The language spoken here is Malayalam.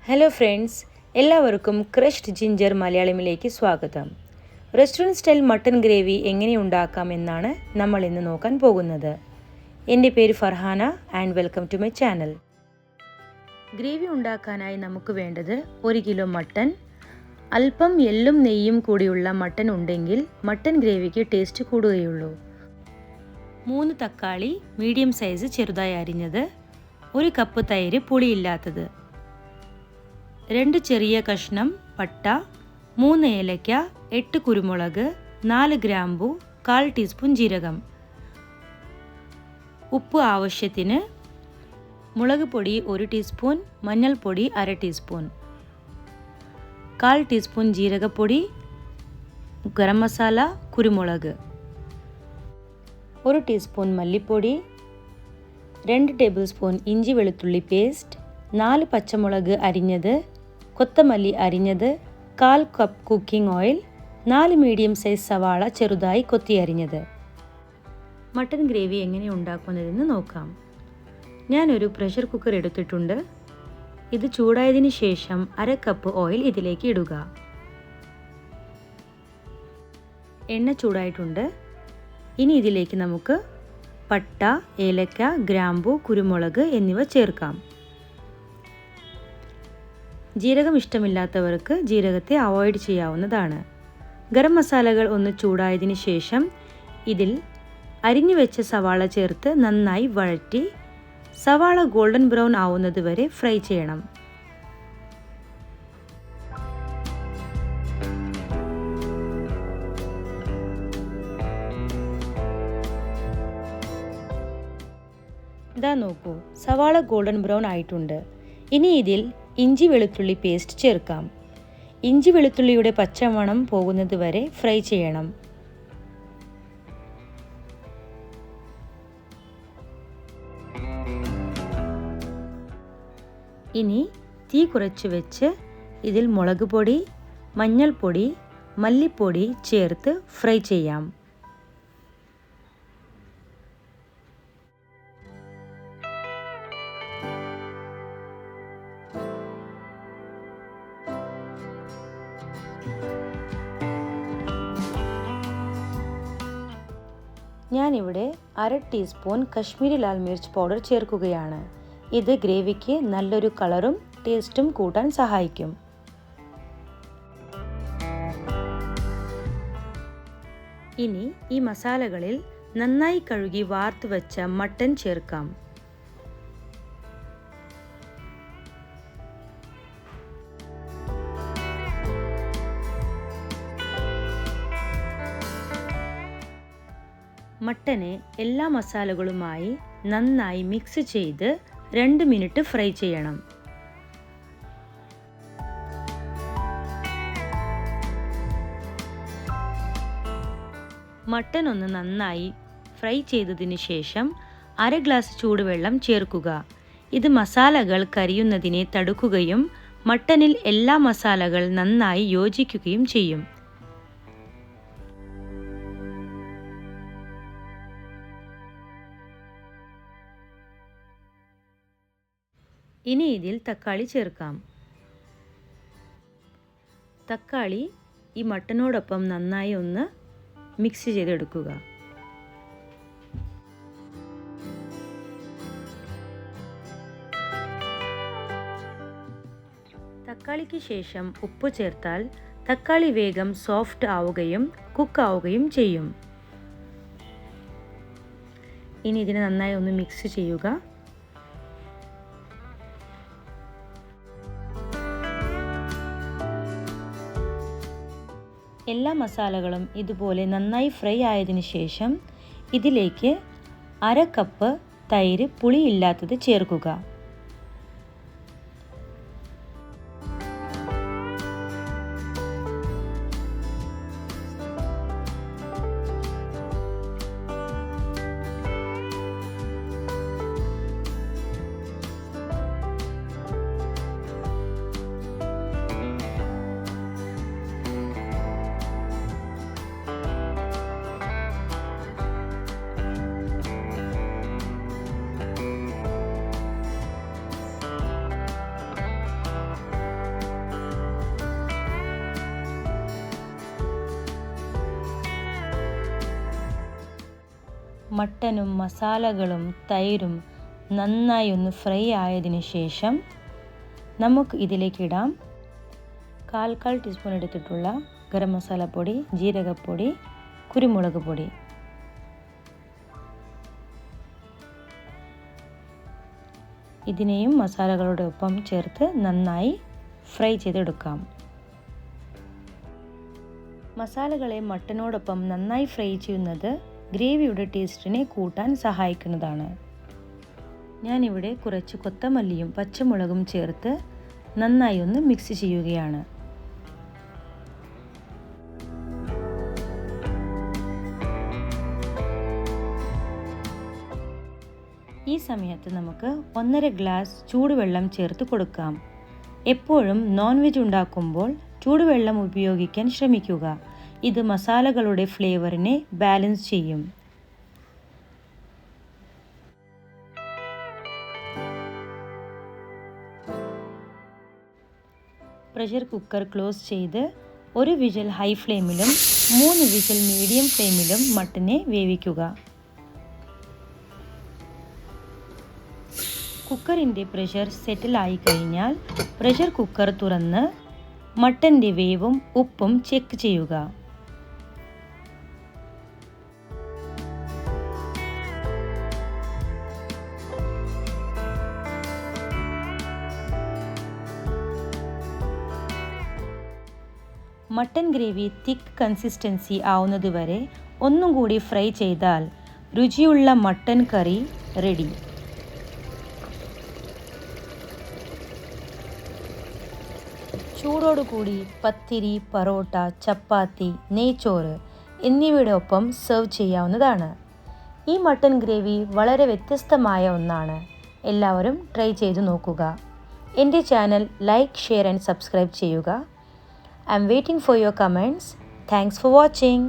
ഹലോ ഫ്രണ്ട്സ്, എല്ലാവർക്കും ക്രഷ്ഡ് ജിഞ്ചർ മലയാളമിലേക്ക് സ്വാഗതം. റെസ്റ്റോറൻറ്റ് സ്റ്റൈൽ മട്ടൺ ഗ്രേവി എങ്ങനെ ഉണ്ടാക്കാം എന്നാണ് നമ്മൾ ഇന്ന് നോക്കാൻ പോകുന്നത്. എൻ്റെ പേര് Farhana and welcome to my channel. Gravy ഉണ്ടാക്കാനായി നമുക്ക് വേണ്ടത് 1 കിലോ മട്ടൺ. അല്പം എള്ളും നെയ്യും കൂടിയുള്ള മട്ടൺ ഉണ്ടെങ്കിൽ മട്ടൺ ഗ്രേവിക്ക് ടേസ്റ്റ് കൂടുകയുള്ളൂ. 3 തക്കാളി മീഡിയം സൈസ് ചെറുതായി അരിഞ്ഞത്, 1 കപ്പ് തൈര് പുളിയില്ലാത്തത്, 2 ചെറിയ കഷ്ണം പട്ട, 3 ഏലക്ക, 8 കുരുമുളക്, 4 ഗ്രാമ്പു, 1/4 ടീസ്പൂൺ ജീരകം, ഉപ്പ് ആവശ്യത്തിന്, മുളക് പൊടി 1 ടീസ്പൂൺ, മഞ്ഞൾപ്പൊടി 1/2 ടീസ്പൂൺ, 1/4 ടീസ്പൂൺ ജീരകപ്പൊടി, ഗരം മസാല, കുരുമുളക്, 1 ടീസ്പൂൺ മല്ലിപ്പൊടി, 2 ടേബിൾ സ്പൂൺ ഇഞ്ചി വെളുത്തുള്ളി പേസ്റ്റ്, 4 പച്ചമുളക് അരിഞ്ഞത്, കൊത്തമല്ലി അരിഞ്ഞത്, 1/4 cup cooking oil, 4 medium size സവാള ചെറുതായി കൊത്തി അരിഞ്ഞത്. മട്ടൺ ഗ്രേവി എങ്ങനെ ഉണ്ടാക്കുന്നതെന്ന് നോക്കാം. ഞാനൊരു പ്രഷർ കുക്കർ എടുത്തിട്ടുണ്ട്. ഇത് ചൂടായതിനു ശേഷം 1/2 കപ്പ് ഓയിൽ ഇതിലേക്ക് ഇടുക. എണ്ണ ചൂടായിട്ടുണ്ട്. ഇനി ഇതിലേക്ക് നമുക്ക് പട്ട, ഏലക്ക, ഗ്രാമ്പു, കുരുമുളക് എന്നിവ ചേർക്കാം. ജീരകം ഇഷ്ടമില്ലാത്തവർക്ക് ജീരകത്തെ അവോയ്ഡ് ചെയ്യാവുന്നതാണ്. ഗരം മസാലകൾ ഒന്ന് ചൂടായതിനു ശേഷം ഇതിൽ അരിഞ്ഞു വെച്ച സവാള ചേർത്ത് നന്നായി വഴറ്റി സവാള ഗോൾഡൻ ബ്രൗൺ ആവുന്നത് വരെ ഫ്രൈ ചെയ്യണം. ഇതാ നോക്കൂ, സവാള ഗോൾഡൻ ബ്രൗൺ ആയിട്ടുണ്ട്. ഇനി ഇതിൽ ഇഞ്ചി വെളുത്തുള്ളി പേസ്റ്റ് ചേർക്കാം. ഇഞ്ചി വെളുത്തുള്ളിയുടെ പച്ചമണം പോകുന്നത് വരെ ഫ്രൈ ചെയ്യണം. ഇനി തീ കുറച്ച് വെച്ച് ഇതിൽ മുളക് പൊടി, മഞ്ഞൾപ്പൊടി, മല്ലിപ്പൊടി ചേർത്ത് ഫ്രൈ ചെയ്യാം. ഞാനിവിടെ 1/2 ടീസ്പൂൺ കശ്മീരി ലാൽ മിർച്ച് പൗഡർ ചേർക്കുകയാണ്. ഇത് ഗ്രേവിക്ക് നല്ലൊരു കളറും ടേസ്റ്റും കൂട്ടാൻ സഹായിക്കും. ഇനി ഈ മസാലകളിൽ നന്നായി കഴുകി വാർത്ത് വെച്ച മട്ടൺ ചേർക്കാം. മട്ടനെ എല്ലാ മസാലകളുമായി നന്നായി മിക്സ് ചെയ്ത് 2 മിനിറ്റ് ഫ്രൈ ചെയ്യണം. മട്ടൻ ഒന്ന് നന്നായി ഫ്രൈ ചെയ്തതിന് ശേഷം 1/2 ഗ്ലാസ് ചൂടുവെള്ളം ചേർക്കുക. ഇത് മസാലകൾ കരിയുന്നതിനെ തടുക്കുകയും മട്ടനിൽ എല്ലാ മസാലകൾ നന്നായി യോജിക്കുകയും ചെയ്യും. ഇനി ഇതിൽ തക്കാളി ചേർക്കാം. തക്കാളി ഈ മട്ടനോടൊപ്പം നന്നായി ഒന്ന് മിക്സ് ചെയ്തെടുക്കുക. തക്കാളിക്ക് ശേഷം ഉപ്പ് ചേർത്താൽ തക്കാളി വേഗം സോഫ്റ്റ് ആവുകയും കുക്ക് ആവുകയും ചെയ്യും. ഇനി ഇതിനെ നന്നായി ഒന്ന് മിക്സ് ചെയ്യുക. എല്ലാ മസാലകളും ഇതുപോലെ നന്നായി ഫ്രൈ ആയതിനു ശേഷം ഇതിലേക്ക് 1/2 കപ്പ് തൈര് പുളിയില്ലാത്തത് ചേർക്കുക. മട്ടനും മസാലകളും തൈരും നന്നായി ഒന്ന് ഫ്രൈ ആയതിനു ശേഷം നമുക്ക് ഇതിലേക്കിടാം 1/4 ടീസ്പൂൺ എടുത്തിട്ടുള്ള ഗരം മസാലപ്പൊടി, ജീരകപ്പൊടി, കുരുമുളക് പൊടി. ഇതിനെയും മസാലകളുടെ ഒപ്പം ചേർത്ത് നന്നായി ഫ്രൈ ചെയ്തെടുക്കാം. മസാലകളെ മട്ടനോടൊപ്പം നന്നായി ഫ്രൈ ചെയ്യുന്നത് ഗ്രേവിയുടെ ടേസ്റ്റിനെ കൂട്ടാൻ സഹായിക്കുന്നതാണ്. ഞാനിവിടെ കുറച്ച് കൊത്തമല്ലിയും പച്ചമുളകും ചേർത്ത് നന്നായി ഒന്ന് മിക്സ് ചെയ്യുകയാണ്. ഈ സമയത്ത് നമുക്ക് 1.5 ഗ്ലാസ് ചൂടുവെള്ളം ചേർത്ത് കൊടുക്കാം. എപ്പോഴും നോൺ വെജ് ഉണ്ടാക്കുമ്പോൾ ചൂടുവെള്ളം ഉപയോഗിക്കാൻ ശ്രമിക്കുക. ഇത് മസാലകളുടെ ഫ്ലേവറിനെ ബാലൻസ് ചെയ്യും. പ്രഷർ കുക്കർ ക്ലോസ് ചെയ്ത് 1 വിസിൽ ഹൈ ഫ്ലെയിമിലും 3 വിസിൽ മീഡിയം ഫ്ലെയിമിലും മട്ടനെ വേവിക്കുക. കുക്കറിൻ്റെ പ്രഷർ സെറ്റിലായി കഴിഞ്ഞാൽ പ്രഷർ കുക്കർ തുറന്ന് മട്ടൻ്റെ വേവും ഉപ്പും ചെക്ക് ചെയ്യുക. മട്ടൻ ഗ്രേവി തിക്ക് കൺസിസ്റ്റൻസി ആവുന്നതുവരെ ഒന്നും കൂടി ഫ്രൈ ചെയ്താൽ രുചിയുള്ള മട്ടൻ കറി റെഡി. ചൂടോടുകൂടി പത്തിരി, പൊറോട്ട, ചപ്പാത്തി, നെയ്ച്ചോറ് എന്നിവയുടെ ഒപ്പം സെർവ് ചെയ്യാവുന്നതാണ്. ഈ മട്ടൻ ഗ്രേവി വളരെ വ്യത്യസ്തമായ ഒന്നാണ്. എല്ലാവരും ട്രൈ ചെയ്തു നോക്കുക. എൻ്റെ channel like, share and subscribe ചെയ്യുക. I'm waiting for your comments. Thanks for watching.